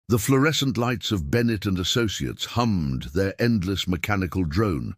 The fluorescent lights of Bennett and Associates hummed their endless mechanical drone,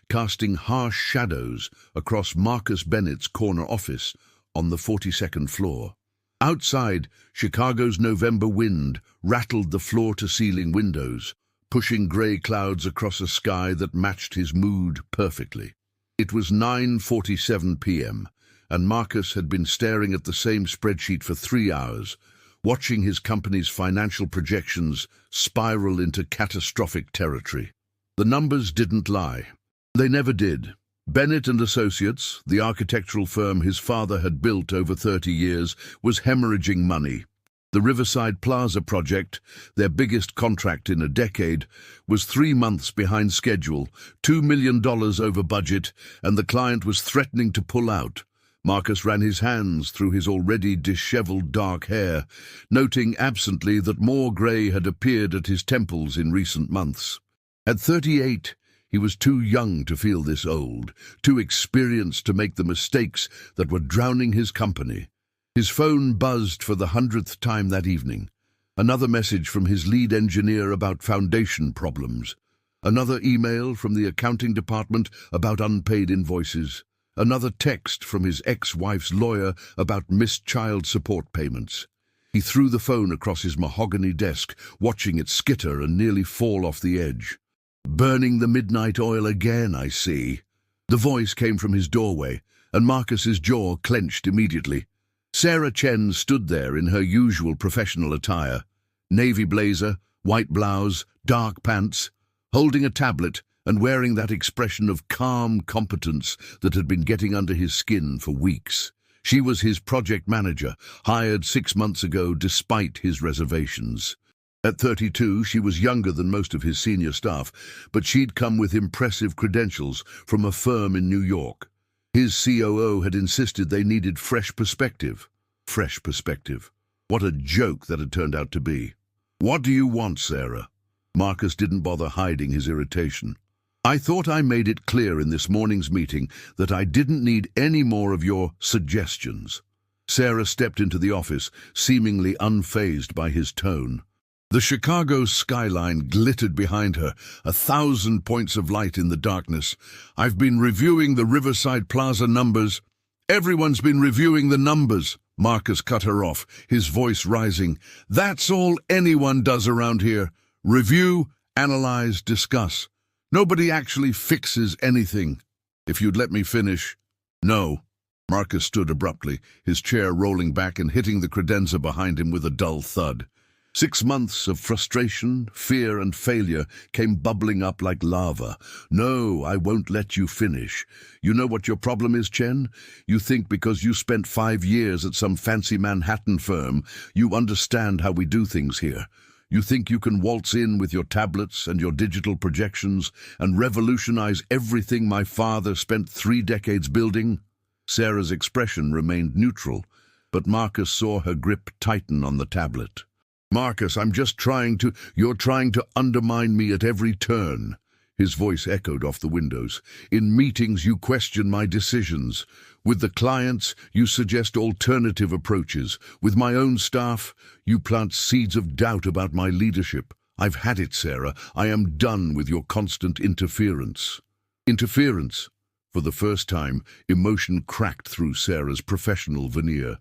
casting harsh shadows across Marcus Bennett's corner office on the 42nd floor. Outside, Chicago's November wind rattled the floor-to-ceiling windows, pushing grey clouds across a sky that matched his mood perfectly. It was 9:47 p.m., and Marcus had been staring at the same spreadsheet for 3 hours, watching his company's financial projections spiral into catastrophic territory. The numbers didn't lie. They never did. Bennett and Associates, the architectural firm his father had built over 30 years, was hemorrhaging money. The Riverside Plaza project, their biggest contract in a decade, was 3 months behind schedule, $2 million over budget, and the client was threatening to pull out. Marcus ran his hands through his already disheveled dark hair, noting absently that more grey had appeared at his temples in recent months. At 38, he was too young to feel this old, too experienced to make the mistakes that were drowning his company. His phone buzzed for the 100th time that evening. Another message from his lead engineer about foundation problems. Another email from the accounting department about unpaid invoices. Another text from his ex-wife's lawyer about missed child support payments. He threw the phone across his mahogany desk, watching it skitter and nearly fall off the edge. "Burning the midnight oil again, I see." The voice came from his doorway, and Marcus's jaw clenched immediately. Sarah Chen stood there in her usual professional attire, navy blazer, white blouse, dark pants, holding a tablet and wearing that expression of calm competence that had been getting under his skin for weeks. She was his project manager, hired 6 months ago despite his reservations. At 32, she was younger than most of his senior staff, but she'd come with impressive credentials from a firm in New York. His COO had insisted they needed fresh perspective. Fresh perspective. What a joke that had turned out to be. "What do you want, Sarah?" Marcus didn't bother hiding his irritation. "I thought I made it clear in this morning's meeting that I didn't need any more of your suggestions." Sarah stepped into the office, seemingly unfazed by his tone. The Chicago skyline glittered behind her, 1,000 points of light in the darkness. "I've been reviewing the Riverside Plaza numbers." "Everyone's been reviewing the numbers," Marcus cut her off, his voice rising. "That's all anyone does around here. Review, analyze, discuss. Nobody actually fixes anything." "If you'd let me finish." "No." Marcus stood abruptly, his chair rolling back and hitting the credenza behind him with a dull thud. 6 months of frustration, fear, and failure came bubbling up like lava. "No, I won't let you finish. You know what your problem is, Chen? You think because you spent 5 years at some fancy Manhattan firm, you understand how we do things here. You think you can waltz in with your tablets and your digital projections and revolutionize everything my father spent 3 decades building?" Sarah's expression remained neutral, but Marcus saw her grip tighten on the tablet. "Marcus, I'm just you're trying to undermine me at every turn." His voice echoed off the windows. "In meetings, you question my decisions. With the clients, you suggest alternative approaches. With my own staff, you plant seeds of doubt about my leadership. I've had it, Sarah. I am done with your constant interference." Interference? For the first time, emotion cracked through Sarah's professional veneer.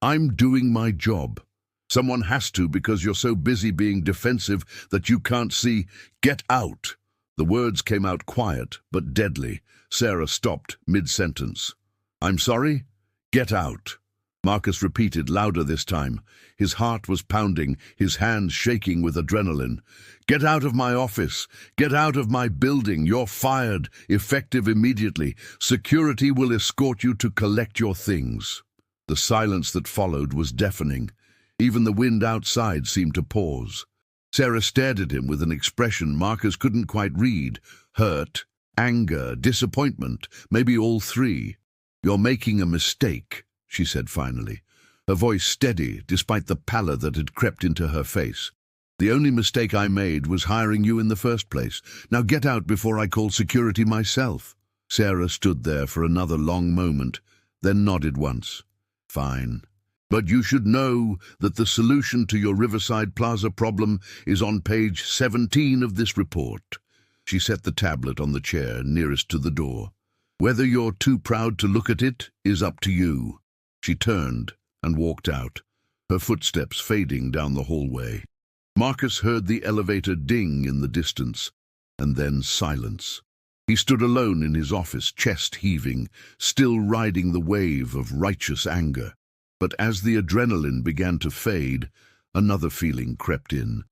"I'm doing my job. Someone has to because you're so busy being defensive that you can't see. Get out." The words came out quiet but deadly. Sarah stopped mid-sentence. "I'm sorry? Get out." Marcus repeated louder this time. His heart was pounding, his hands shaking with adrenaline. "Get out of my office. Get out of my building. You're fired, effective immediately. Security will escort you to collect your things." The silence that followed was deafening. Even the wind outside seemed to pause. Sarah stared at him with an expression Marcus couldn't quite read. Hurt, anger, disappointment, maybe all three. "You're making a mistake," she said finally, her voice steady despite the pallor that had crept into her face. "The only mistake I made was hiring you in the first place. Now get out before I call security myself." Sarah stood there for another long moment, then nodded once. "Fine." But you should know that the solution to your Riverside Plaza problem is on page 17 of this report. She set the tablet on the chair nearest to the door. Whether you're too proud to look at it is up to you. She turned and walked out, her footsteps fading down the hallway. Marcus heard the elevator ding in the distance, and then silence. He stood alone in his office, chest heaving, still riding the wave of righteous anger. But as the adrenaline began to fade, another feeling crept in.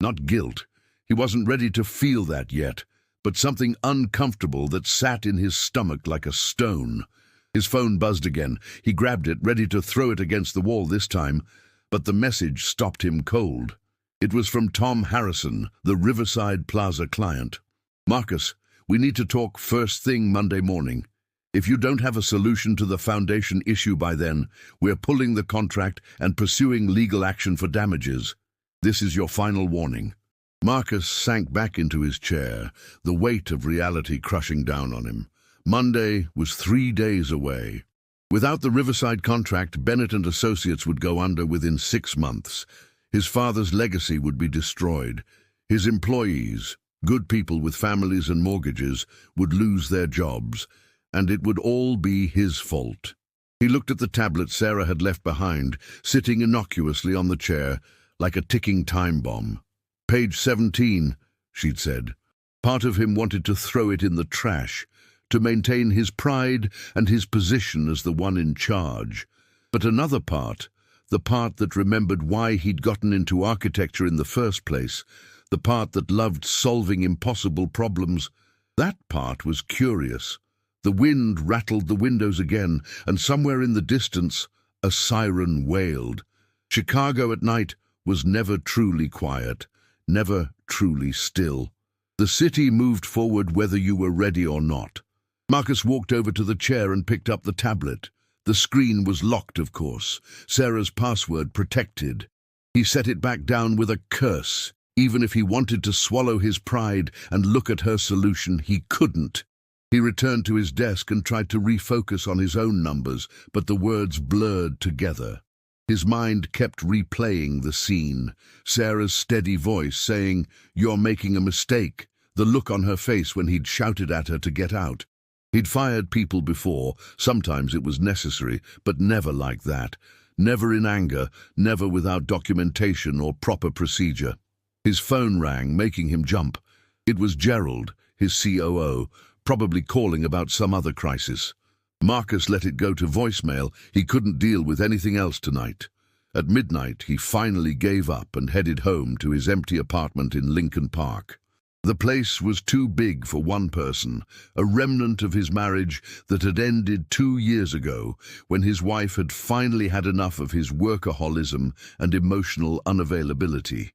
Not guilt. He wasn't ready to feel that yet, but something uncomfortable that sat in his stomach like a stone. His phone buzzed again. He grabbed it, ready to throw it against the wall this time, but the message stopped him cold. It was from Tom Harrison, the Riverside Plaza client. "Marcus, we need to talk first thing Monday morning. If you don't have a solution to the foundation issue by then, we're pulling the contract and pursuing legal action for damages. This is your final warning." Marcus sank back into his chair, the weight of reality crushing down on him. Monday was 3 days away. Without the Riverside contract, Bennett and Associates would go under within 6 months. His father's legacy would be destroyed. His employees, good people with families and mortgages, would lose their jobs, and it would all be his fault. He looked at the tablet Sarah had left behind, sitting innocuously on the chair, like a ticking time bomb. "Page 17, she'd said. Part of him wanted to throw it in the trash, to maintain his pride and his position as the one in charge. But another part, the part that remembered why he'd gotten into architecture in the first place, the part that loved solving impossible problems, that part was curious. The wind rattled the windows again, and somewhere in the distance, a siren wailed. Chicago at night was never truly quiet, never truly still. The city moved forward whether you were ready or not. Marcus walked over to the chair and picked up the tablet. The screen was locked, of course, Sarah's password protected. He set it back down with a curse. Even if he wanted to swallow his pride and look at her solution, he couldn't. He returned to his desk and tried to refocus on his own numbers, but the words blurred together. His mind kept replaying the scene, Sarah's steady voice saying, "You're making a mistake," the look on her face when he'd shouted at her to get out. He'd fired people before, sometimes it was necessary, but never like that. Never in anger, never without documentation or proper procedure. His phone rang, making him jump. It was Gerald, his COO, probably calling about some other crisis. Marcus let it go to voicemail. He couldn't deal with anything else tonight. At midnight, he finally gave up and headed home to his empty apartment in Lincoln Park. The place was too big for one person, a remnant of his marriage that had ended 2 years ago, when his wife had finally had enough of his workaholism and emotional unavailability.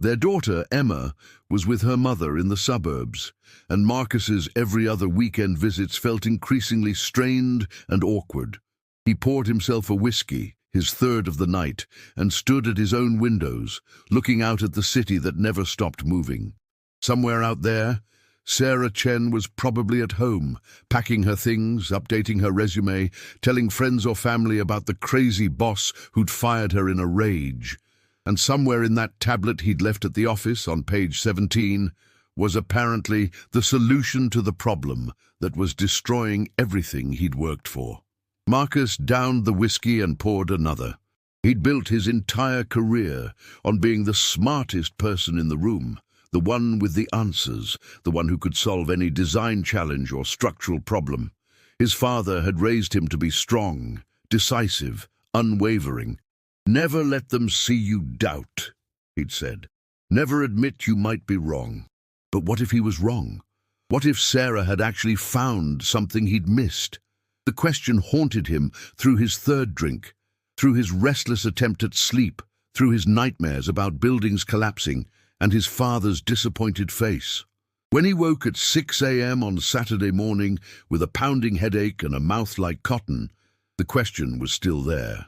Their daughter, Emma, was with her mother in the suburbs, and Marcus's every other weekend visits felt increasingly strained and awkward. He poured himself a whiskey, his third of the night, and stood at his own windows, looking out at the city that never stopped moving. Somewhere out there, Sarah Chen was probably at home, packing her things, updating her resume, telling friends or family about the crazy boss who'd fired her in a rage. And somewhere in that tablet he'd left at the office on page 17 was apparently the solution to the problem that was destroying everything he'd worked for. Marcus downed the whiskey and poured another. He'd built his entire career on being the smartest person in the room, the one with the answers, the one who could solve any design challenge or structural problem. His father had raised him to be strong, decisive, unwavering. "Never let them see you doubt," he'd said. "Never admit you might be wrong." But what if he was wrong? What if Sarah had actually found something he'd missed? The question haunted him through his third drink, through his restless attempt at sleep, through his nightmares about buildings collapsing, and his father's disappointed face. When he woke at 6 a.m. on Saturday morning with a pounding headache and a mouth like cotton, the question was still there.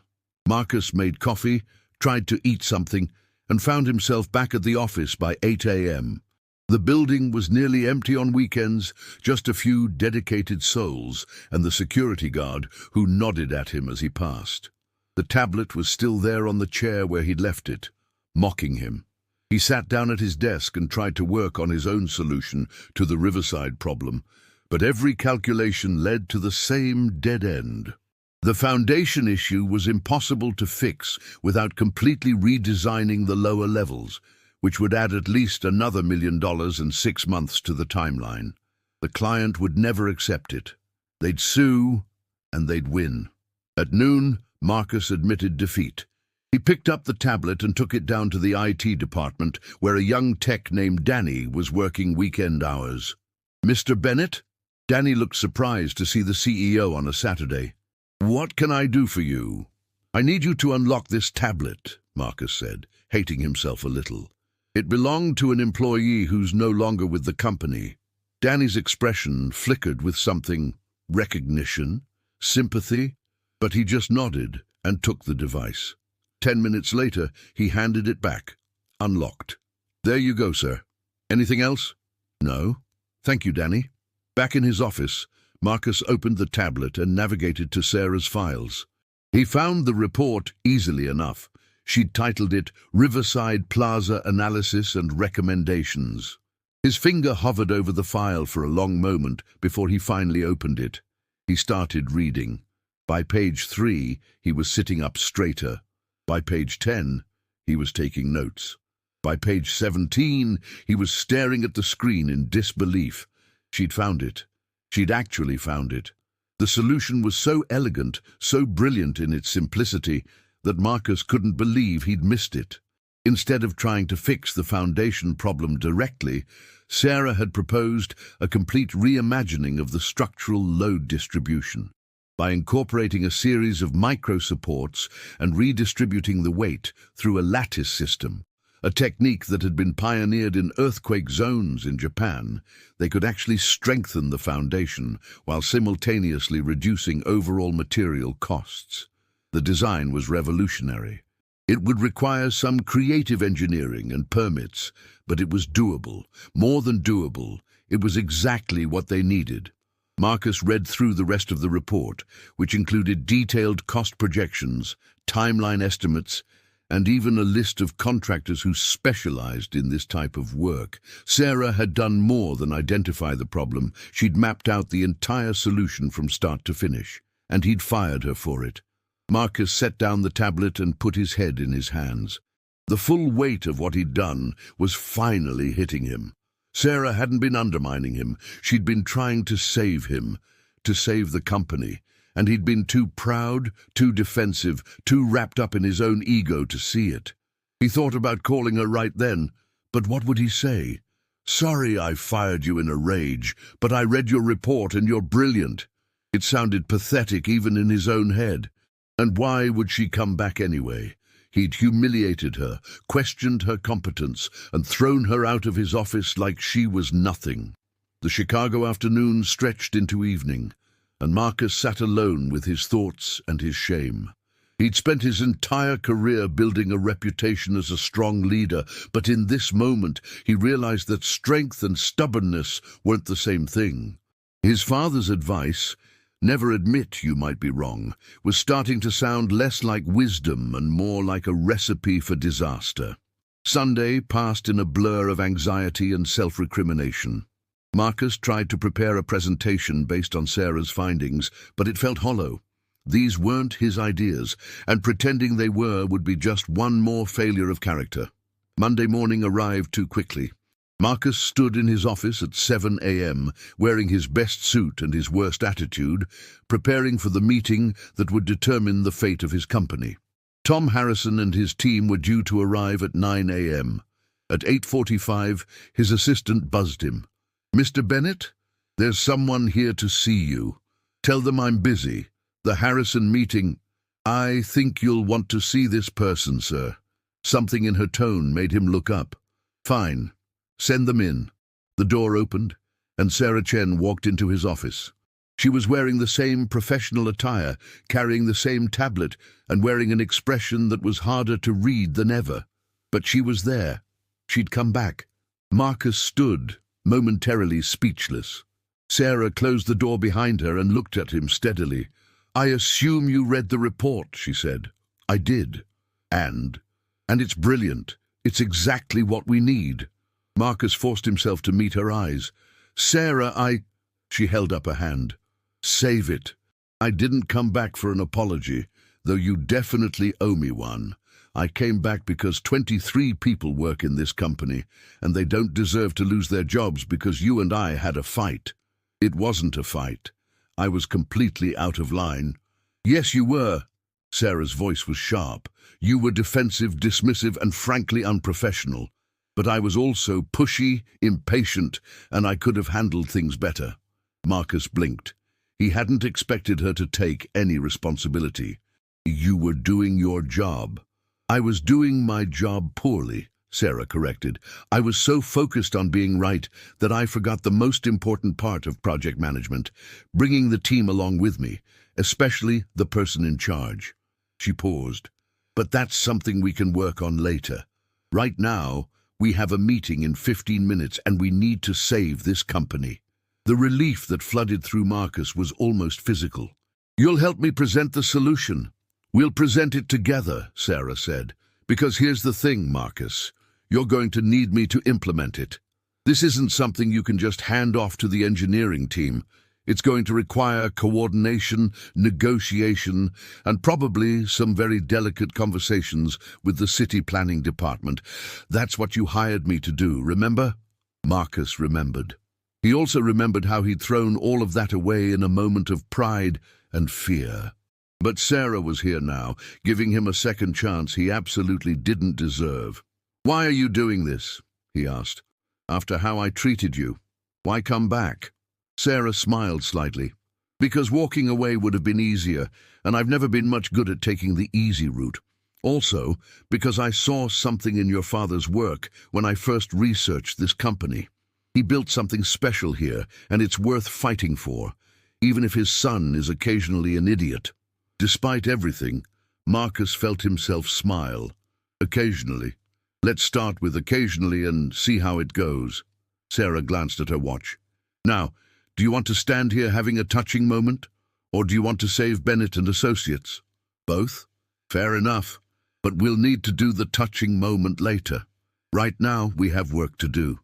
Marcus made coffee, tried to eat something, and found himself back at the office by 8 a.m. The building was nearly empty on weekends, just a few dedicated souls and the security guard who nodded at him as he passed. The tablet was still there on the chair where he'd left it, mocking him. He sat down at his desk and tried to work on his own solution to the Riverside problem, but every calculation led to the same dead end. The foundation issue was impossible to fix without completely redesigning the lower levels, which would add at least another $1 million and 6 months to the timeline. The client would never accept it. They'd sue, and they'd win. At noon, Marcus admitted defeat. He picked up the tablet and took it down to the IT department, where a young tech named Danny was working weekend hours. "Mr. Bennett?" Danny looked surprised to see the CEO on a Saturday. "What can I do for you?" "I need you to unlock this tablet," Marcus said, hating himself a little. "It belonged to an employee who's no longer with the company." Danny's expression flickered with something: recognition, sympathy, but he just nodded and took the device. 10 minutes later, he handed it back, unlocked. "There you go, sir. Anything else?" "No. Thank you, Danny." Back in his office, Marcus opened the tablet and navigated to Sarah's files. He found the report easily enough. She'd titled it Riverside Plaza Analysis and Recommendations. His finger hovered over the file for a long moment before he finally opened it. He started reading. By page 3, he was sitting up straighter. By page 10, he was taking notes. By page 17, he was staring at the screen in disbelief. She'd found it. She'd actually found it. The solution was so elegant, so brilliant in its simplicity, that Marcus couldn't believe he'd missed it. Instead of trying to fix the foundation problem directly, Sarah had proposed a complete reimagining of the structural load distribution. By incorporating a series of micro-supports and redistributing the weight through a lattice system, a technique that had been pioneered in earthquake zones in Japan, they could actually strengthen the foundation while simultaneously reducing overall material costs. The design was revolutionary. It would require some creative engineering and permits, but it was doable. More than doable, it was exactly what they needed. Marcus read through the rest of the report, which included detailed cost projections, timeline estimates, and even a list of contractors who specialized in this type of work. Sarah had done more than identify the problem. She'd mapped out the entire solution from start to finish, and he'd fired her for it. Marcus set down the tablet and put his head in his hands. The full weight of what he'd done was finally hitting him. Sarah hadn't been undermining him. She'd been trying to save him, to save the company, and he'd been too proud, too defensive, too wrapped up in his own ego to see it. He thought about calling her right then, but what would he say? "Sorry I fired you in a rage, but I read your report and you're brilliant." It sounded pathetic even in his own head. And why would she come back anyway? He'd humiliated her, questioned her competence, and thrown her out of his office like she was nothing. The Chicago afternoon stretched into evening, and Marcus sat alone with his thoughts and his shame. He'd spent his entire career building a reputation as a strong leader, but in this moment he realized that strength and stubbornness weren't the same thing. His father's advice, "Never admit you might be wrong," was starting to sound less like wisdom and more like a recipe for disaster. Sunday passed in a blur of anxiety and self-recrimination. Marcus tried to prepare a presentation based on Sarah's findings, but it felt hollow. These weren't his ideas, and pretending they were would be just one more failure of character. Monday morning arrived too quickly. Marcus stood in his office at 7 a.m., wearing his best suit and his worst attitude, preparing for the meeting that would determine the fate of his company. Tom Harrison and his team were due to arrive at 9 a.m. At 8:45, his assistant buzzed him. "Mr. Bennett, there's someone here to see you. Tell them I'm busy. The Harrison meeting." "I think you'll want to see this person, sir." Something in her tone made him look up. "Fine. Send them in." The door opened, and Sarah Chen walked into his office. She was wearing the same professional attire, carrying the same tablet, and wearing an expression that was harder to read than ever. But she was there. She'd come back. Marcus stood, momentarily speechless. Sarah closed the door behind her and looked at him steadily. "I assume you read the report," she said. I did. And it's brilliant. It's exactly what we need. Marcus forced himself to meet her eyes. Sarah, She held up a hand. Save it. I didn't come back for an apology, though you definitely owe me one. I came back because 23 people work in this company, and they don't deserve to lose their jobs because you and I had a fight. It wasn't a fight. I was completely out of line. Yes, you were. Sarah's voice was sharp. You were defensive, dismissive, and frankly unprofessional. But I was also pushy, impatient, and I could have handled things better. Marcus blinked. He hadn't expected her to take any responsibility. You were doing your job. I was doing my job poorly, Sarah corrected. I was so focused on being right that I forgot the most important part of project management, bringing the team along with me, especially the person in charge. She paused. But that's something we can work on later. Right now, we have a meeting in 15 minutes and we need to save this company. The relief that flooded through Marcus was almost physical. You'll help me present the solution. We'll present it together, Sarah said. Because here's the thing, Marcus. You're going to need me to implement it. This isn't something you can just hand off to the engineering team. It's going to require coordination, negotiation, and probably some very delicate conversations with the city planning department. That's what you hired me to do, remember? Marcus remembered. He also remembered how he'd thrown all of that away in a moment of pride and fear. But Sarah was here now, giving him a second chance he absolutely didn't deserve. Why are you doing this? He asked. After how I treated you. Why come back? Sarah smiled slightly. Because walking away would have been easier, and I've never been much good at taking the easy route. Also, because I saw something in your father's work when I first researched this company. He built something special here, and it's worth fighting for, even if his son is occasionally an idiot. Despite everything, Marcus felt himself smile. Occasionally. Let's start with occasionally and see how it goes. Sarah glanced at her watch. Now, do you want to stand here having a touching moment? Or do you want to save Bennett and Associates? Both? Fair enough. But we'll need to do the touching moment later. Right now, we have work to do.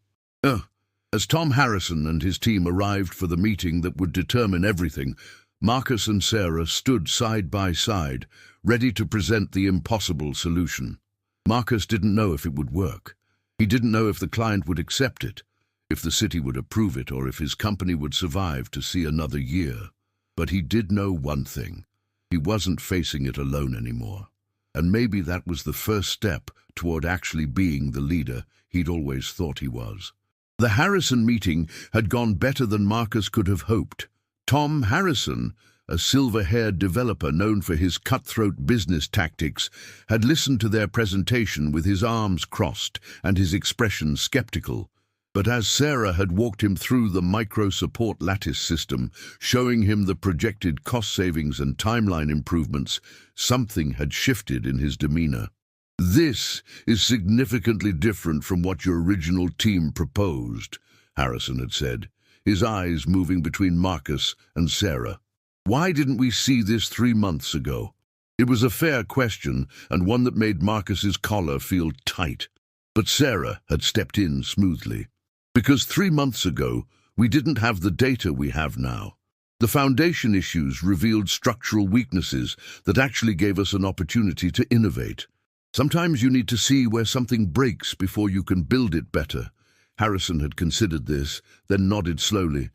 As Tom Harrison and his team arrived for the meeting that would determine everything, Marcus and Sarah stood side by side, ready to present the impossible solution. Marcus didn't know if it would work. He didn't know if the client would accept it, if the city would approve it, or if his company would survive to see another year. But he did know one thing. He wasn't facing it alone anymore. And maybe that was the first step toward actually being the leader he'd always thought he was. The Harrison meeting had gone better than Marcus could have hoped. Tom Harrison, a silver-haired developer known for his cutthroat business tactics, had listened to their presentation with his arms crossed and his expression skeptical. But as Sarah had walked him through the micro-support lattice system, showing him the projected cost savings and timeline improvements, something had shifted in his demeanor. This is significantly different from what your original team proposed, Harrison had said, his eyes moving between Marcus and Sarah. Why didn't we see this 3 months ago? It was a fair question, and one that made Marcus's collar feel tight. But Sarah had stepped in smoothly. Because 3 months ago, we didn't have the data we have now. The foundation issues revealed structural weaknesses that actually gave us an opportunity to innovate. Sometimes you need to see where something breaks before you can build it better. Harrison had considered this, then nodded slowly.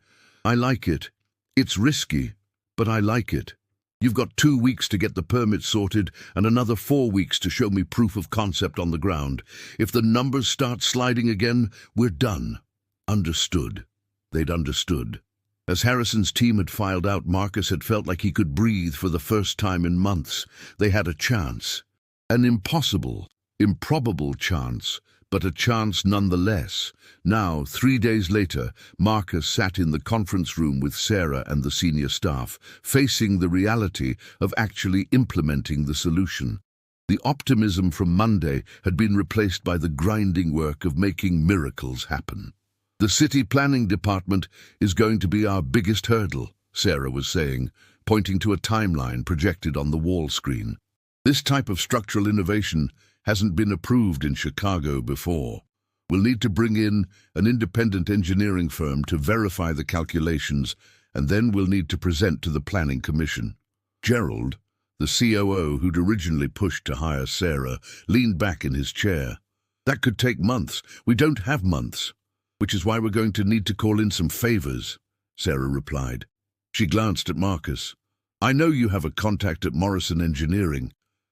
I like it. It's risky, but I like it. You've got 2 weeks to get the permit sorted and another 4 weeks to show me proof of concept on the ground. If the numbers start sliding again, we're done. Understood. They'd understood. As Harrison's team had filed out, Marcus had felt like he could breathe for the first time in months. They had a chance. An impossible, improbable chance, but a chance nonetheless. Now, 3 days later, Marcus sat in the conference room with Sarah and the senior staff, facing the reality of actually implementing the solution. The optimism from Monday had been replaced by the grinding work of making miracles happen. The city planning department is going to be our biggest hurdle, Sarah was saying, pointing to a timeline projected on the wall screen. This type of structural innovation hasn't been approved in Chicago before. We'll need to bring in an independent engineering firm to verify the calculations, and then we'll need to present to the Planning Commission. Gerald, the COO who'd originally pushed to hire Sarah, leaned back in his chair. That could take months. We don't have months, which is why we're going to need to call in some favors, Sarah replied. She glanced at Marcus. I know you have a contact at Morrison Engineering.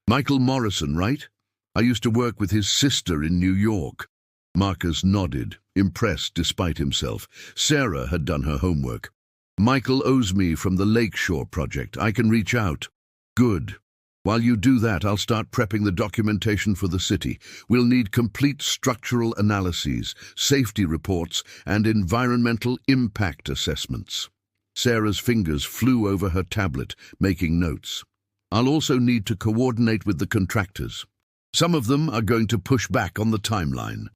Michael Morrison, right? I used to work with his sister in New York. Marcus nodded, impressed despite himself. Sarah had done her homework. Michael owes me from the Lakeshore project. I can reach out. Good. While you do that, I'll start prepping the documentation for the city. We'll need complete structural analyses, safety reports, and environmental impact assessments. Sarah's fingers flew over her tablet, making notes. I'll also need to coordinate with the contractors. Some of them are going to push back on the timeline.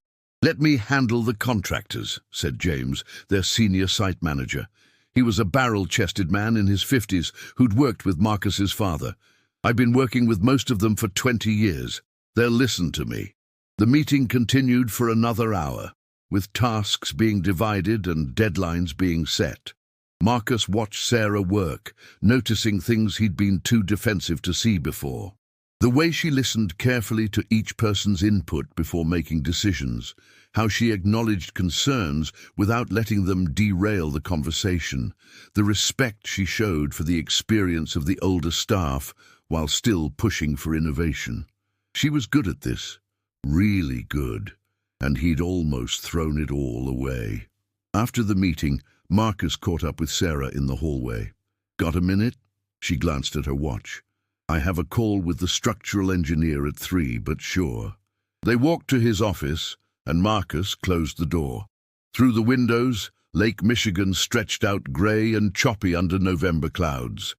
Let me handle the contractors, said James, their senior site manager. He was a barrel-chested man in his 50s who'd worked with Marcus's father. I've been working with most of them for 20 years. They'll listen to me. The meeting continued for another hour, with tasks being divided and deadlines being set. Marcus watched Sarah work, noticing things he'd been too defensive to see before. The way she listened carefully to each person's input before making decisions, how she acknowledged concerns without letting them derail the conversation, the respect she showed for the experience of the older staff while still pushing for innovation. She was good at this, really good, and he'd almost thrown it all away. After the meeting, Marcus caught up with Sarah in the hallway. Got a minute? She glanced at her watch. I have a call with the structural engineer at 3, but sure. They walked to his office, and Marcus closed the door. Through the windows, Lake Michigan stretched out grey and choppy under November clouds.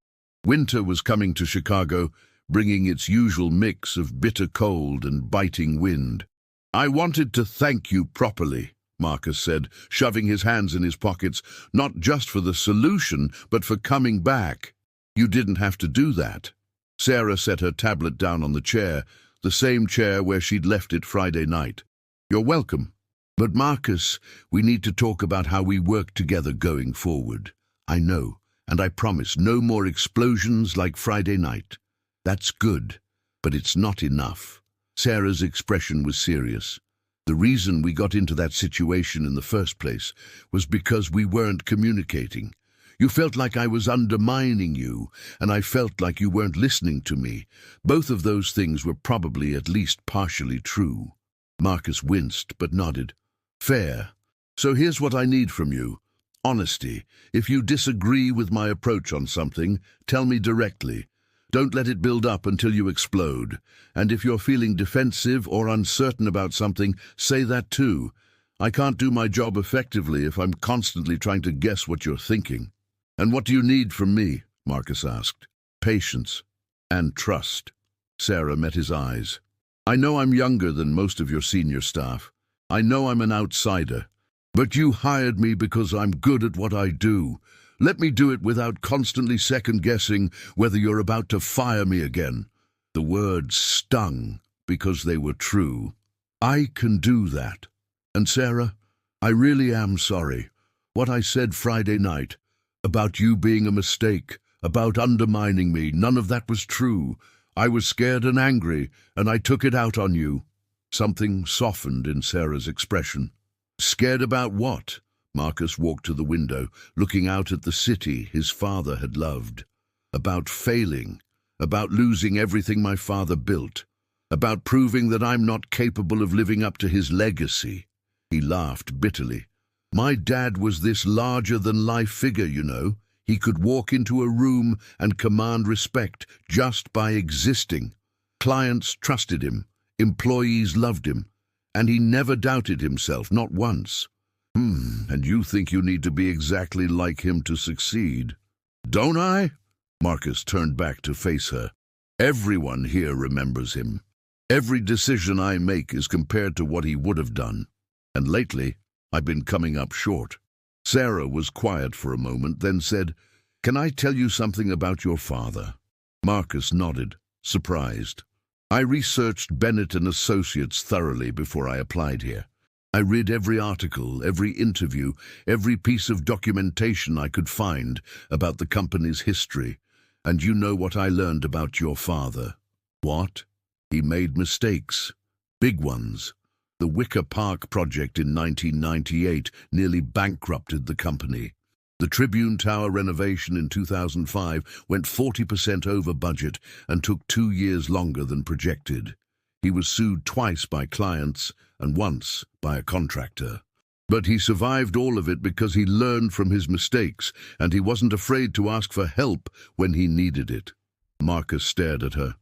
Winter was coming to Chicago, bringing its usual mix of bitter cold and biting wind. I wanted to thank you properly, Marcus said, shoving his hands in his pockets, not just for the solution, but for coming back. You didn't have to do that. Sarah set her tablet down on the chair, the same chair where she'd left it Friday night. You're welcome. But Marcus, we need to talk about how we work together going forward. I know, and I promise no more explosions like Friday night. That's good, but it's not enough. Sarah's expression was serious. The reason we got into that situation in the first place was because we weren't communicating. You felt like I was undermining you, and I felt like you weren't listening to me. Both of those things were probably at least partially true. Marcus winced, but nodded. Fair. So here's what I need from you. Honesty. If you disagree with my approach on something, tell me directly. Don't let it build up until you explode. And if you're feeling defensive or uncertain about something, say that too. I can't do my job effectively if I'm constantly trying to guess what you're thinking. And what do you need from me? Marcus asked. Patience and trust. Sarah met his eyes. I know I'm younger than most of your senior staff. I know I'm an outsider. But you hired me because I'm good at what I do. Let me do it without constantly second-guessing whether you're about to fire me again. The words stung because they were true. I can do that. And Sarah, I really am sorry. What I said Friday night, about you being a mistake, about undermining me, none of that was true. I was scared and angry, and I took it out on you. Something softened in Sarah's expression. Scared about what? Marcus walked to the window, looking out at the city his father had loved. About failing, about losing everything my father built, about proving that I'm not capable of living up to his legacy. He laughed bitterly. My dad was this larger-than-life figure, you know. He could walk into a room and command respect just by existing. Clients trusted him, employees loved him, and he never doubted himself, not once. And you think you need to be exactly like him to succeed? Don't I? Marcus turned back to face her. Everyone here remembers him. Every decision I make is compared to what he would have done. And lately, I've been coming up short. Sarah was quiet for a moment, then said, Can I tell you something about your father? Marcus nodded, surprised. I researched Bennett and Associates thoroughly before I applied here. I read every article, every interview, every piece of documentation I could find about the company's history. And you know what I learned about your father. What? He made mistakes. Big ones. The Wicker Park project in 1998 nearly bankrupted the company. The Tribune Tower renovation in 2005 went 40% over budget and took 2 years longer than projected. He was sued twice by clients and once by a contractor. But he survived all of it because he learned from his mistakes, and he wasn't afraid to ask for help when he needed it. Marcus stared at her.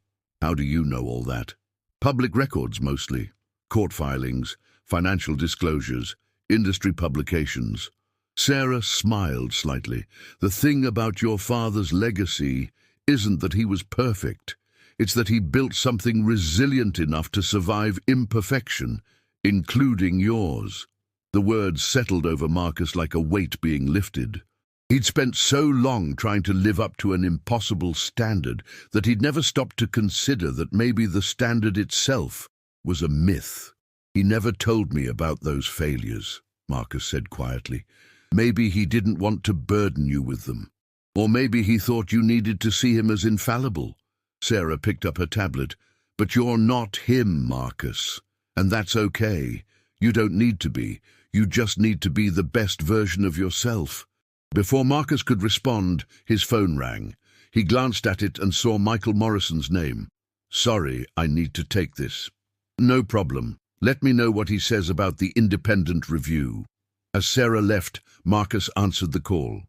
How do you know all that? Public records mostly. Court filings, financial disclosures, industry publications. Sarah smiled slightly. The thing about your father's legacy isn't that he was perfect. It's that he built something resilient enough to survive imperfection, including yours. The words settled over Marcus like a weight being lifted. He'd spent so long trying to live up to an impossible standard that he'd never stopped to consider that maybe the standard itself was a myth. He never told me about those failures, Marcus said quietly. Maybe he didn't want to burden you with them. Or maybe he thought you needed to see him as infallible. Sarah picked up her tablet. But you're not him, Marcus. And that's okay. You don't need to be. You just need to be the best version of yourself. Before Marcus could respond, his phone rang. He glanced at it and saw Michael Morrison's name. Sorry, I need to take this. No problem. Let me know what he says about the independent review. As Sarah left, Marcus answered the call.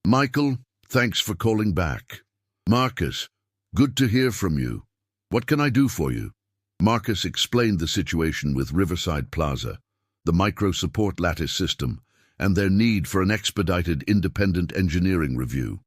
Michael, thanks for calling back. Marcus, good to hear from you. What can I do for you? Marcus explained the situation with Riverside Plaza, the micro-support lattice system, and their need for an expedited independent engineering review.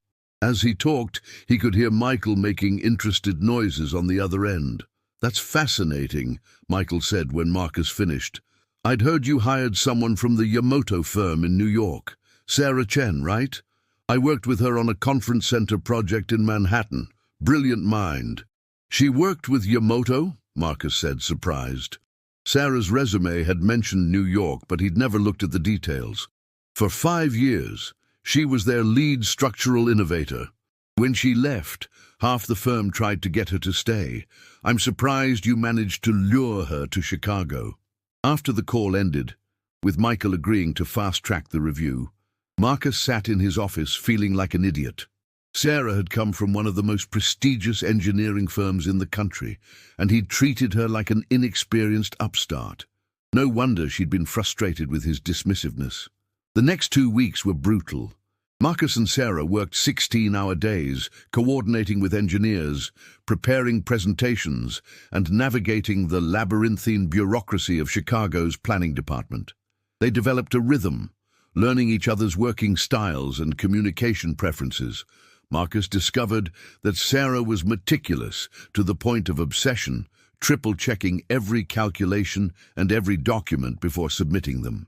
As he talked, he could hear Michael making interested noises on the other end. That's fascinating, Michael said when Marcus finished. I'd heard you hired someone from the Yamoto firm in New York. Sarah Chen, right? I worked with her on a conference center project in Manhattan. Brilliant mind. She worked with Yamoto? Marcus said, surprised. Sarah's resume had mentioned New York, but he'd never looked at the details. For 5 years, she was their lead structural innovator. When she left, half the firm tried to get her to stay. I'm surprised you managed to lure her to Chicago. After the call ended, with Michael agreeing to fast-track the review, Marcus sat in his office feeling like an idiot. Sarah had come from one of the most prestigious engineering firms in the country, and he'd treated her like an inexperienced upstart. No wonder she'd been frustrated with his dismissiveness. The next 2 weeks were brutal. Marcus and Sarah worked 16-hour days, coordinating with engineers, preparing presentations, and navigating the labyrinthine bureaucracy of Chicago's planning department. They developed a rhythm, learning each other's working styles and communication preferences. Marcus discovered that Sarah was meticulous to the point of obsession, triple-checking every calculation and every document before submitting them.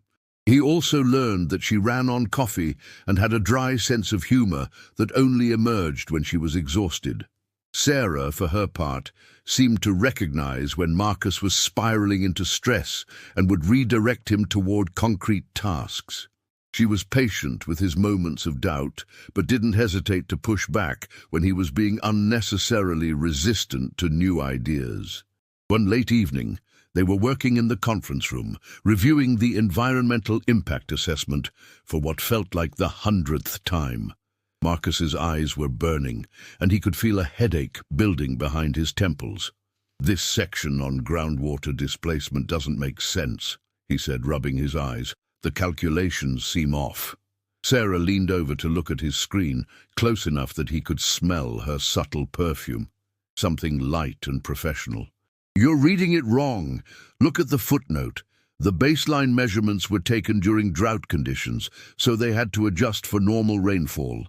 He also learned that she ran on coffee and had a dry sense of humor that only emerged when she was exhausted. Sarah, for her part, seemed to recognize when Marcus was spiraling into stress and would redirect him toward concrete tasks. She was patient with his moments of doubt, but didn't hesitate to push back when he was being unnecessarily resistant to new ideas. One late evening, they were working in the conference room, reviewing the environmental impact assessment for what felt like the 100th time. Marcus's eyes were burning, and he could feel a headache building behind his temples. This section on groundwater displacement doesn't make sense, he said, rubbing his eyes. The calculations seem off. Sarah leaned over to look at his screen, close enough that he could smell her subtle perfume. Something light and professional. You're reading it wrong. Look at the footnote. The baseline measurements were taken during drought conditions, so they had to adjust for normal rainfall.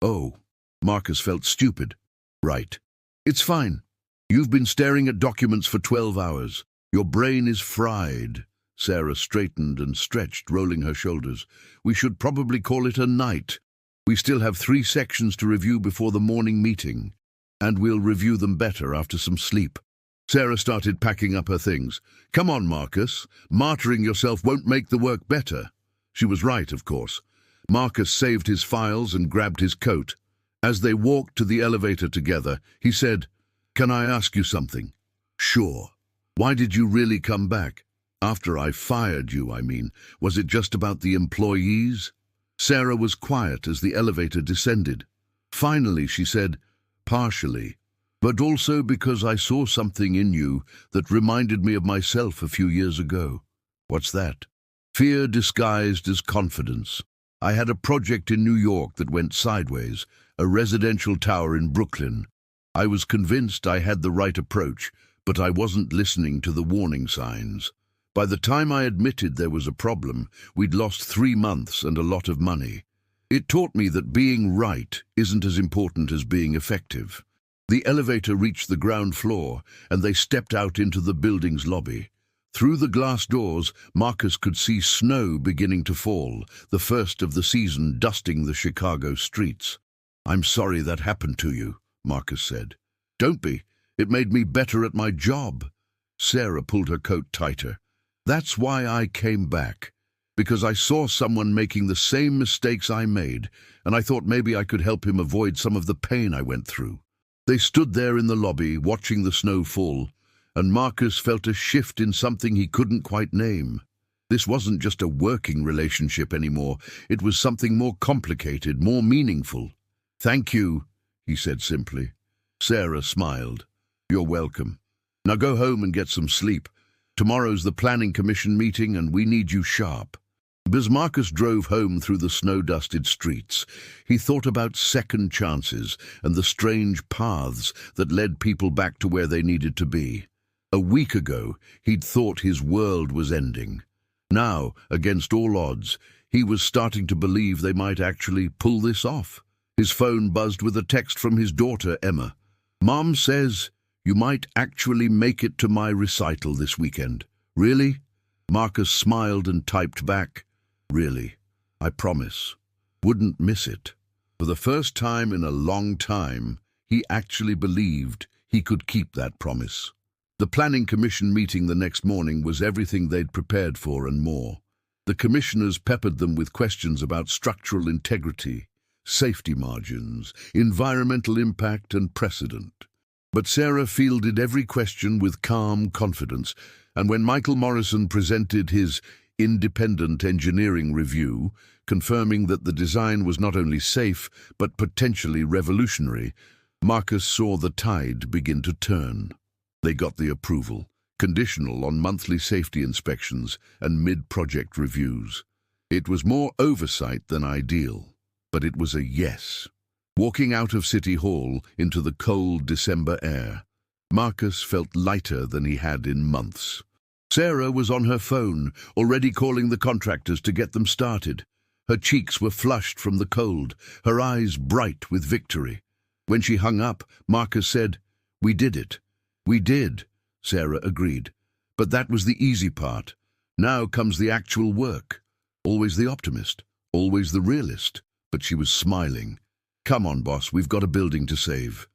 Oh, Marcus felt stupid. Right. It's fine. You've been staring at documents for 12 hours. Your brain is fried. Sarah straightened and stretched, rolling her shoulders. We should probably call it a night. We still have 3 sections to review before the morning meeting, and we'll review them better after some sleep. Sarah started packing up her things. "Come on, Marcus. Martyring yourself won't make the work better." She was right, of course. Marcus saved his files and grabbed his coat. As they walked to the elevator together, he said, "Can I ask you something?" "Sure." "Why did you really come back? After I fired you, I mean. Was it just about the employees?" Sarah was quiet as the elevator descended. Finally, she said, "Partially. But also because I saw something in you that reminded me of myself a few years ago." "What's that?" "Fear disguised as confidence. I had a project in New York that went sideways, a residential tower in Brooklyn. I was convinced I had the right approach, but I wasn't listening to the warning signs. By the time I admitted there was a problem, we'd lost 3 months and a lot of money. It taught me that being right isn't as important as being effective." The elevator reached the ground floor, and they stepped out into the building's lobby. Through the glass doors, Marcus could see snow beginning to fall, the first of the season dusting the Chicago streets. "I'm sorry that happened to you," Marcus said. "Don't be. It made me better at my job." Sarah pulled her coat tighter. "That's why I came back. Because I saw someone making the same mistakes I made, and I thought maybe I could help him avoid some of the pain I went through." They stood there in the lobby, watching the snow fall, and Marcus felt a shift in something he couldn't quite name. This wasn't just a working relationship anymore. It was something more complicated, more meaningful. "Thank you," he said simply. Sarah smiled. "You're welcome. Now go home and get some sleep. Tomorrow's the Planning Commission meeting, and we need you sharp." As Marcus drove home through the snow-dusted streets, he thought about second chances and the strange paths that led people back to where they needed to be. A week ago, he'd thought his world was ending. Now, against all odds, he was starting to believe they might actually pull this off. His phone buzzed with a text from his daughter, Emma. "Mom says you might actually make it to my recital this weekend." "Really?" Marcus smiled and typed back, "Really, I promise. Wouldn't miss it." For the first time in a long time, he actually believed he could keep that promise. The Planning Commission meeting the next morning was everything they'd prepared for and more. The commissioners peppered them with questions about structural integrity, safety margins, environmental impact, and precedent. But Sarah fielded every question with calm confidence, and when Michael Morrison presented his independent engineering review, confirming that the design was not only safe but potentially revolutionary, Marcus saw the tide begin to turn. They got the approval, conditional on monthly safety inspections and mid-project reviews. It was more oversight than ideal, but it was a yes. Walking out of City Hall into the cold December air, Marcus felt lighter than he had in months. Sarah was on her phone, already calling the contractors to get them started. Her cheeks were flushed from the cold, her eyes bright with victory. When she hung up, Marcus said, "We did it." "We did," Sarah agreed. "But that was the easy part. Now comes the actual work." Always the optimist, always the realist, but she was smiling. "Come on, boss, we've got a building to save."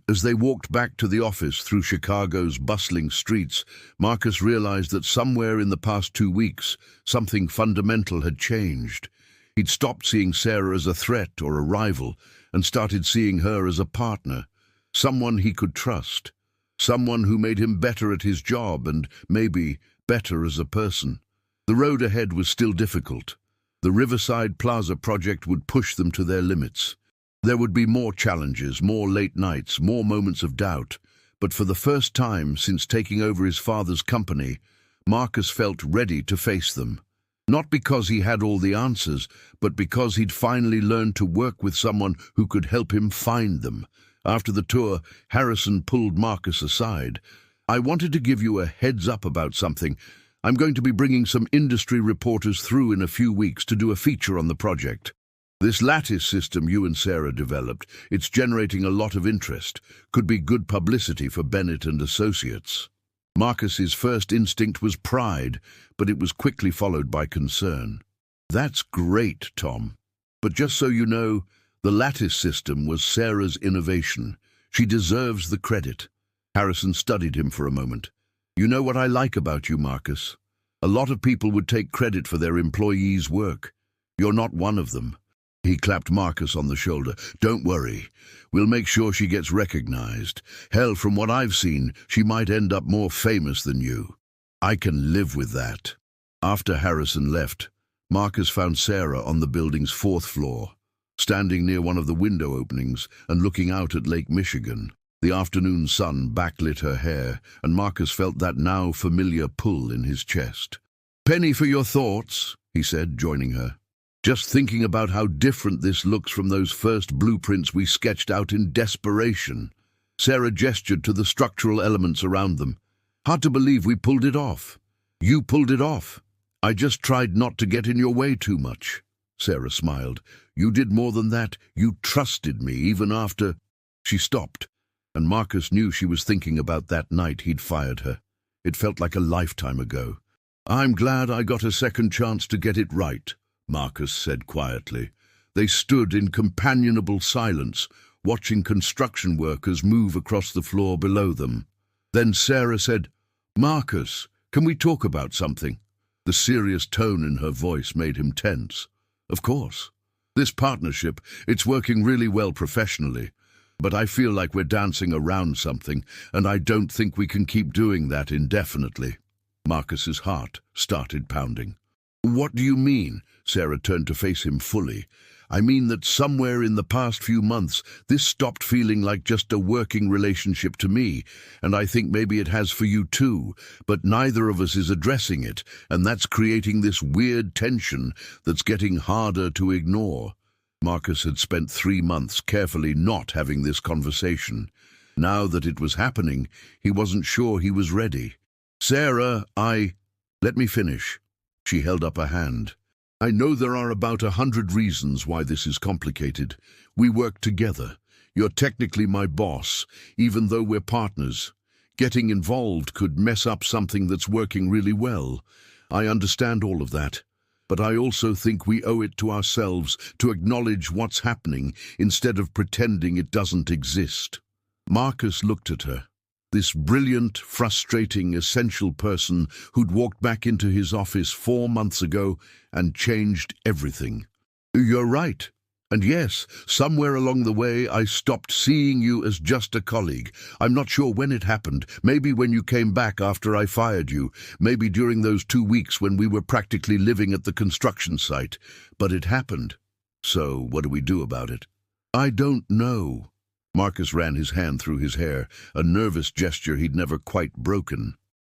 As they walked back to the office through Chicago's bustling streets, Marcus realized that somewhere in the past 2 weeks, something fundamental had changed. He'd stopped seeing Sarah as a threat or a rival and started seeing her as a partner, someone he could trust, someone who made him better at his job and, maybe, better as a person. The road ahead was still difficult. The Riverside Plaza project would push them to their limits. There would be more challenges, more late nights, more moments of doubt, but for the first time since taking over his father's company, Marcus felt ready to face them. Not because he had all the answers, but because he'd finally learned to work with someone who could help him find them. After the tour, Harrison pulled Marcus aside. "I wanted to give you a heads up about something. I'm going to be bringing some industry reporters through in a few weeks to do a feature on the project. This lattice system you and Sarah developed, it's generating a lot of interest. Could be good publicity for Bennett and Associates." Marcus's first instinct was pride, but it was quickly followed by concern. "That's great, Tom. But just so you know, the lattice system was Sarah's innovation. She deserves the credit. Harrison studied him for a moment. You know what I like about you, Marcus? A lot of people would take credit for their employees' work. You're not one of them. He clapped Marcus on the shoulder. Don't worry. We'll make sure she gets recognized. Hell, from what I've seen, she might end up more famous than you. I can live with that. After Harrison left, Marcus found Sarah on the building's 4th floor, standing near one of the window openings and looking out at Lake Michigan. The afternoon sun backlit her hair, and Marcus felt that now familiar pull in his chest. Penny for your thoughts, he said, joining her. Just thinking about how different this looks from those first blueprints we sketched out in desperation. Sarah gestured to the structural elements around them. Hard to believe we pulled it off. You pulled it off. I just tried not to get in your way too much. Sarah smiled. You did more than that. You trusted me even after... She stopped, and Marcus knew she was thinking about that night he'd fired her. It felt like a lifetime ago. I'm glad I got a second chance to get it right, Marcus said quietly. They stood in companionable silence, watching construction workers move across the floor below them. Then Sarah said, Marcus, can we talk about something? The serious tone in her voice made him tense. Of course. This partnership, it's working really well professionally, but I feel like we're dancing around something, and I don't think we can keep doing that indefinitely. Marcus's heart started pounding. What do you mean? Sarah turned to face him fully. I mean that somewhere in the past few months, this stopped feeling like just a working relationship to me, and I think maybe it has for you too, but neither of us is addressing it, and that's creating this weird tension that's getting harder to ignore. Marcus had spent 3 months carefully not having this conversation. Now that it was happening, he wasn't sure he was ready. Sarah, Let me finish. She held up a hand. I know there are about 100 reasons why this is complicated. We work together. You're technically my boss, even though we're partners. Getting involved could mess up something that's working really well. I understand all of that. But I also think we owe it to ourselves to acknowledge what's happening instead of pretending it doesn't exist. Marcus looked at her. This brilliant, frustrating, essential person who'd walked back into his office 4 months ago and changed everything. You're right. And yes, somewhere along the way I stopped seeing you as just a colleague. I'm not sure when it happened. Maybe when you came back after I fired you. Maybe during those 2 weeks when we were practically living at the construction site. But it happened. So what do we do about it? I don't know. Marcus ran his hand through his hair, a nervous gesture he'd never quite broken.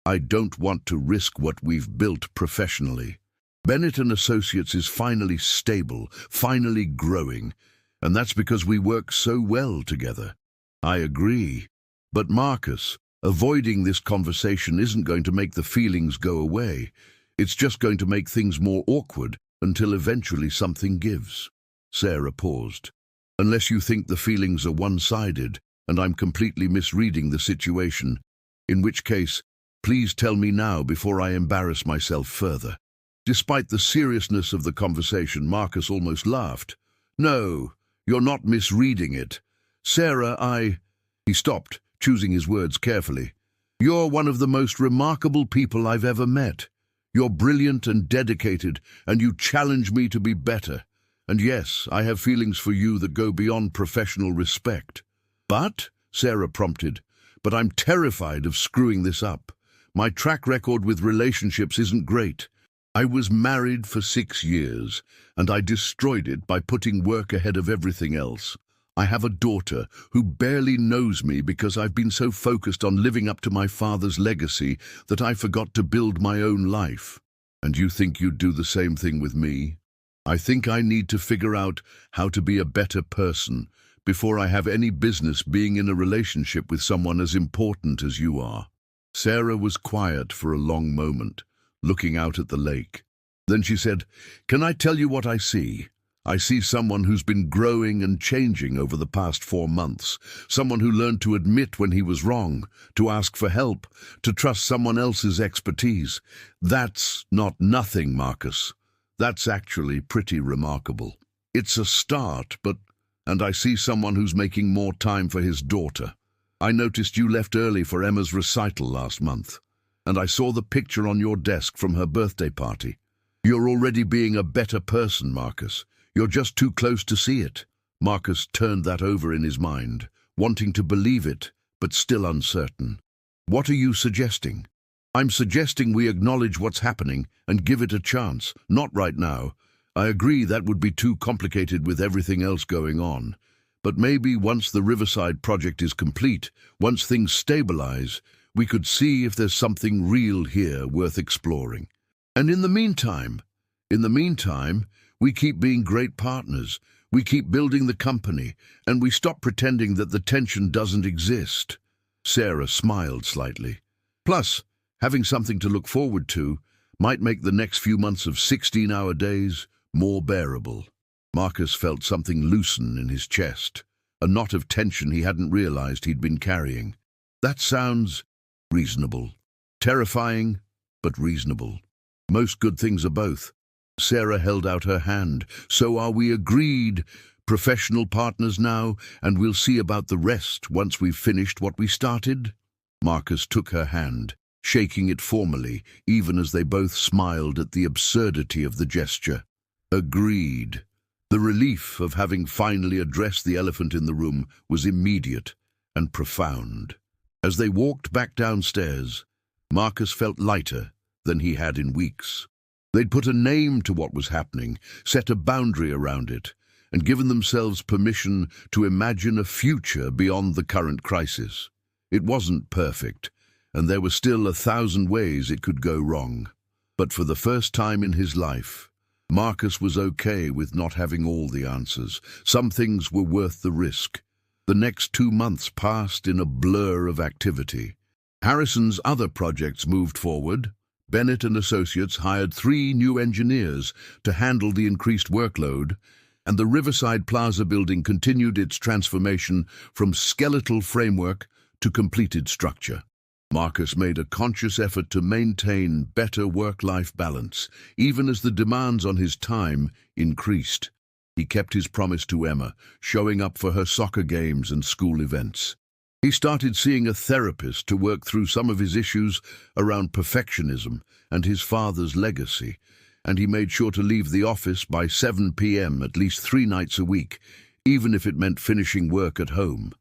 I don't want to risk what we've built professionally. Bennett & Associates is finally stable, finally growing, and that's because we work so well together. I agree. But Marcus, avoiding this conversation isn't going to make the feelings go away. It's just going to make things more awkward until eventually something gives. Sarah paused. Unless you think the feelings are one-sided and I'm completely misreading the situation, in which case, please tell me now before I embarrass myself further. Despite the seriousness of the conversation, Marcus almost laughed. No, you're not misreading it. Sarah, He stopped, choosing his words carefully. You're one of the most remarkable people I've ever met. You're brilliant and dedicated, and you challenge me to be better. And yes, I have feelings for you that go beyond professional respect. But, Sarah prompted, but I'm terrified of screwing this up. My track record with relationships isn't great. I was married for 6 years, and I destroyed it by putting work ahead of everything else. I have a daughter who barely knows me because I've been so focused on living up to my father's legacy that I forgot to build my own life. And you think you'd do the same thing with me? I think I need to figure out how to be a better person before I have any business being in a relationship with someone as important as you are. Sarah was quiet for a long moment, looking out at the lake. Then she said, Can I tell you what I see? I see someone who's been growing and changing over the past 4 months, someone who learned to admit when he was wrong, to ask for help, to trust someone else's expertise. That's not nothing, Marcus. That's actually pretty remarkable. It's a start, and I see someone who's making more time for his daughter. I noticed you left early for Emma's recital last month, and I saw the picture on your desk from her birthday party. You're already being a better person, Marcus. You're just too close to see it. Marcus turned that over in his mind, wanting to believe it, but still uncertain. What are you suggesting? I'm suggesting we acknowledge what's happening and give it a chance. Not right now. I agree that would be too complicated with everything else going on. But maybe once the Riverside project is complete, once things stabilize, we could see if there's something real here worth exploring. And in the meantime, we keep being great partners. We keep building the company, and we stop pretending that the tension doesn't exist. Sarah smiled slightly. Plus, having something to look forward to might make the next few months of 16-hour days more bearable. Marcus felt something loosen in his chest, a knot of tension he hadn't realized he'd been carrying. That sounds reasonable. Terrifying, but reasonable. Most good things are both. Sarah held out her hand. So are we agreed? Professional partners now, and we'll see about the rest once we've finished what we started? Marcus took her hand, shaking it formally, even as they both smiled at the absurdity of the gesture. Agreed. The relief of having finally addressed the elephant in the room was immediate and profound. As they walked back downstairs, Marcus felt lighter than he had in weeks. They'd put a name to what was happening, set a boundary around it, and given themselves permission to imagine a future beyond the current crisis. It wasn't perfect, and there were still 1,000 ways it could go wrong. But for the first time in his life, Marcus was okay with not having all the answers. Some things were worth the risk. The next 2 months passed in a blur of activity. Harrison's other projects moved forward. Bennett and Associates hired 3 new engineers to handle the increased workload, and the Riverside Plaza building continued its transformation from skeletal framework to completed structure. Marcus made a conscious effort to maintain better work-life balance, even as the demands on his time increased. He kept his promise to Emma, showing up for her soccer games and school events. He started seeing a therapist to work through some of his issues around perfectionism and his father's legacy, and he made sure to leave the office by 7 p.m. at least 3 nights a week, even if it meant finishing work at home.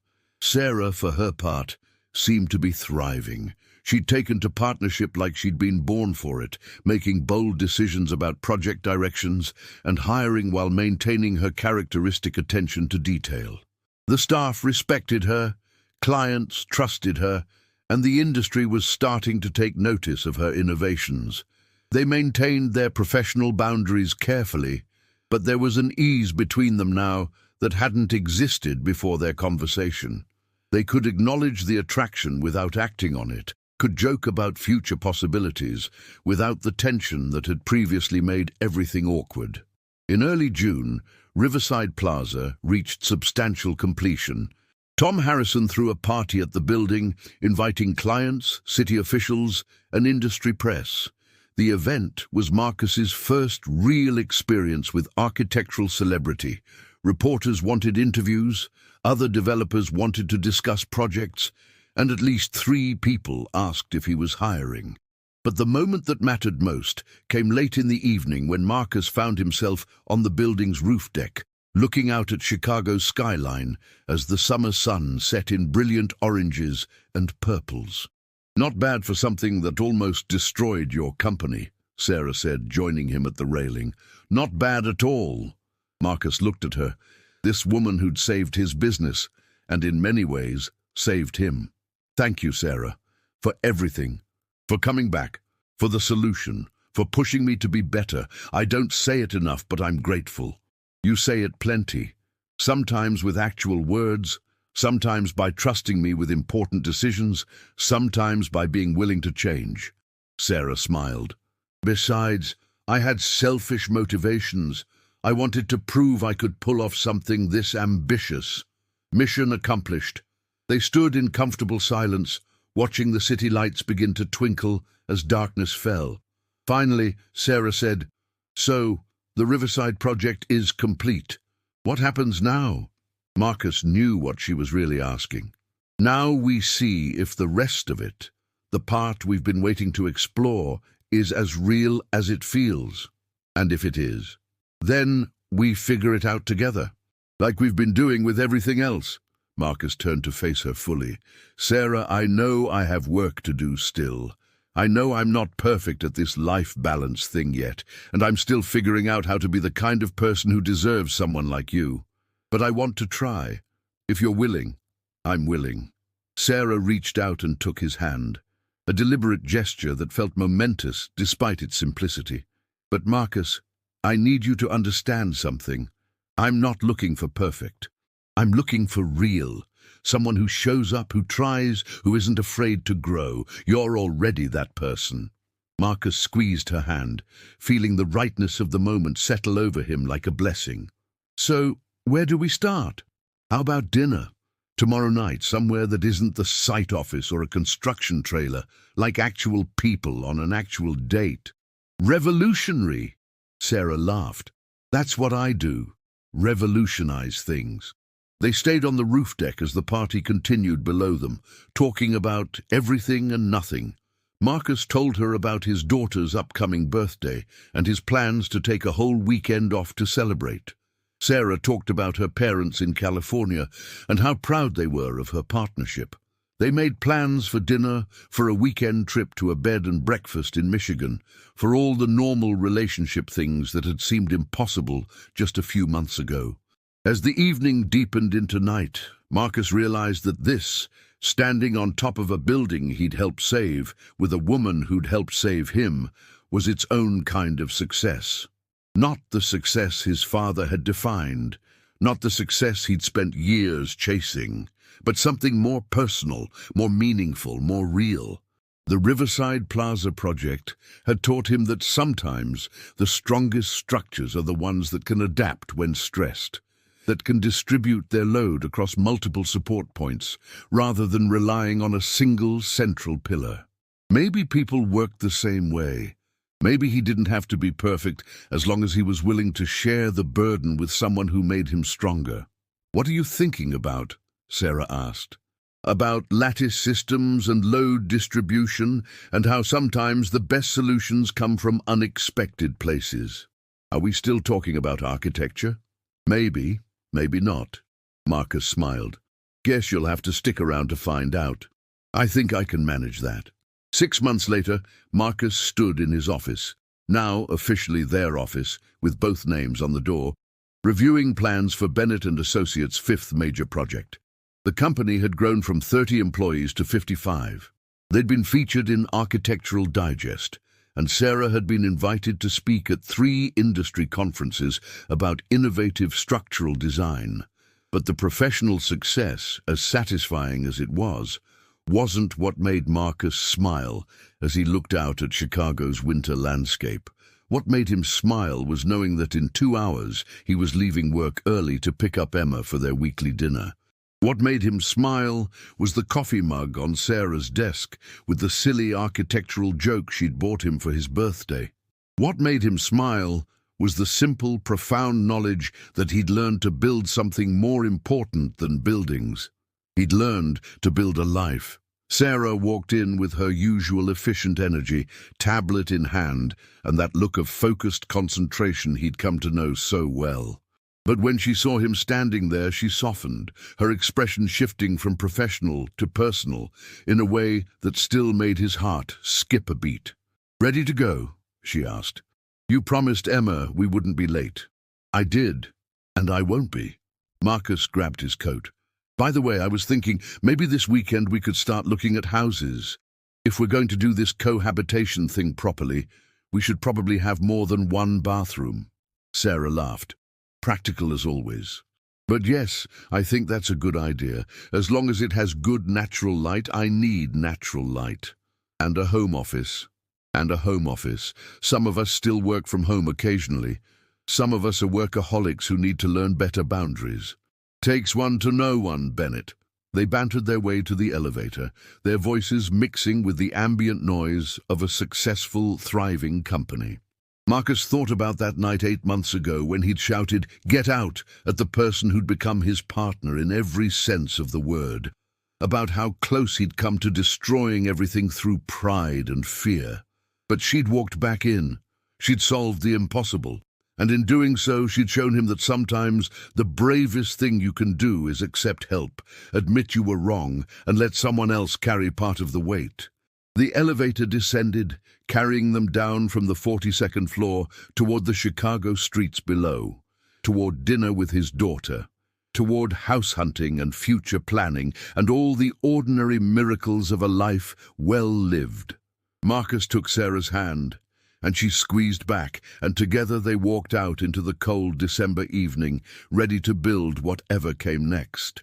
Sarah, for her part, seemed to be thriving. She'd taken to partnership like she'd been born for it, making bold decisions about project directions and hiring while maintaining her characteristic attention to detail. The staff respected her, clients trusted her, and the industry was starting to take notice of her innovations. They maintained their professional boundaries carefully, but there was an ease between them now that hadn't existed before their conversation. They could acknowledge the attraction without acting on it, could joke about future possibilities without the tension that had previously made everything awkward. In early June, Riverside Plaza reached substantial completion. Tom Harrison threw a party at the building, inviting clients, city officials, and industry press. The event was Marcus's first real experience with architectural celebrity. Reporters wanted interviews, other developers wanted to discuss projects, and at least 3 people asked if he was hiring. But the moment that mattered most came late in the evening when Marcus found himself on the building's roof deck, looking out at Chicago's skyline as the summer sun set in brilliant oranges and purples. "Not bad for something that almost destroyed your company," Sarah said, joining him at the railing. "Not bad at all." Marcus looked at her, this woman who'd saved his business, and in many ways saved him. "Thank you, Sarah, for everything, for coming back, for the solution, for pushing me to be better. I don't say it enough, but I'm grateful. You say it plenty, sometimes with actual words, sometimes by trusting me with important decisions, sometimes by being willing to change." Sarah smiled. "Besides, I had selfish motivations. I wanted to prove I could pull off something this ambitious." Mission accomplished. They stood in comfortable silence, watching the city lights begin to twinkle as darkness fell. Finally, Sarah said, "So, the Riverside project is complete. What happens now?" Marcus knew what she was really asking. Now we see if the rest of it, the part we've been waiting to explore, is as real as it feels. And if it is, then we figure it out together, like we've been doing with everything else. Marcus turned to face her fully. Sarah, I know I have work to do still. I know I'm not perfect at this life balance thing yet, and I'm still figuring out how to be the kind of person who deserves someone like you. But I want to try. If you're willing, I'm willing. Sarah reached out and took his hand, a deliberate gesture that felt momentous despite its simplicity. But Marcus, I need you to understand something. I'm not looking for perfect. I'm looking for real. Someone who shows up, who tries, who isn't afraid to grow. You're already that person. Marcus squeezed her hand, feeling the rightness of the moment settle over him like a blessing. So, where do we start? How about dinner? Tomorrow night, somewhere that isn't the site office or a construction trailer, like actual people on an actual date. Revolutionary! Sarah laughed. That's what I do. Revolutionize things. They stayed on the roof deck as the party continued below them, talking about everything and nothing. Marcus told her about his daughter's upcoming birthday and his plans to take a whole weekend off to celebrate. Sarah talked about her parents in California and how proud they were of her partnership. They made plans for dinner, for a weekend trip to a bed and breakfast in Michigan, for all the normal relationship things that had seemed impossible just a few months ago. As the evening deepened into night, Marcus realized that this, standing on top of a building he'd helped save, with a woman who'd helped save him, was its own kind of success. Not the success his father had defined, not the success he'd spent years chasing, but something more personal, more meaningful, more real. The Riverside Plaza project had taught him that sometimes the strongest structures are the ones that can adapt when stressed, that can distribute their load across multiple support points, rather than relying on a single central pillar. Maybe people worked the same way. Maybe he didn't have to be perfect as long as he was willing to share the burden with someone who made him stronger. What are you thinking about? Sarah asked. About lattice systems and load distribution, and how sometimes the best solutions come from unexpected places. Are we still talking about architecture? Maybe, maybe not. Marcus smiled. Guess you'll have to stick around to find out. I think I can manage that. 6 months later, Marcus stood in his office, now officially their office, with both names on the door, reviewing plans for Bennett & Associates' 5th major project. The company had grown from 30 employees to 55. They'd been featured in Architectural Digest, and Sarah had been invited to speak at 3 industry conferences about innovative structural design. But the professional success, as satisfying as it was, wasn't what made Marcus smile as he looked out at Chicago's winter landscape. What made him smile was knowing that in 2 hours he was leaving work early to pick up Emma for their weekly dinner. What made him smile was the coffee mug on Sarah's desk with the silly architectural joke she'd bought him for his birthday. What made him smile was the simple, profound knowledge that he'd learned to build something more important than buildings. He'd learned to build a life. Sarah walked in with her usual efficient energy, tablet in hand, and that look of focused concentration he'd come to know so well. But when she saw him standing there, she softened, her expression shifting from professional to personal, in a way that still made his heart skip a beat. "Ready to go?" she asked. "You promised Emma we wouldn't be late." "I did, and I won't be." Marcus grabbed his coat. "By the way, I was thinking maybe this weekend we could start looking at houses. If we're going to do this cohabitation thing properly, we should probably have more than one bathroom." Sarah laughed. "Practical as always. But yes, I think that's a good idea. As long as it has good natural light. I need natural light. And a home office. Some of us still work from home occasionally. Some of us are workaholics who need to learn better boundaries. Takes one to know one, Bennett." They bantered their way to the elevator, their voices mixing with the ambient noise of a successful, thriving company. Marcus thought about that night 8 months ago when he'd shouted, "Get out!" at the person who'd become his partner in every sense of the word. about how close he'd come to destroying everything through pride and fear. But she'd walked back in. She'd solved the impossible. And in doing so, she'd shown him that sometimes the bravest thing you can do is accept help, admit you were wrong, and let someone else carry part of the weight. The elevator descended, carrying them down from the 42nd floor toward the Chicago streets below, toward dinner with his daughter, toward house hunting and future planning, and all the ordinary miracles of a life well lived. Marcus took Sarah's hand, and she squeezed back, and together they walked out into the cold December evening, ready to build whatever came next.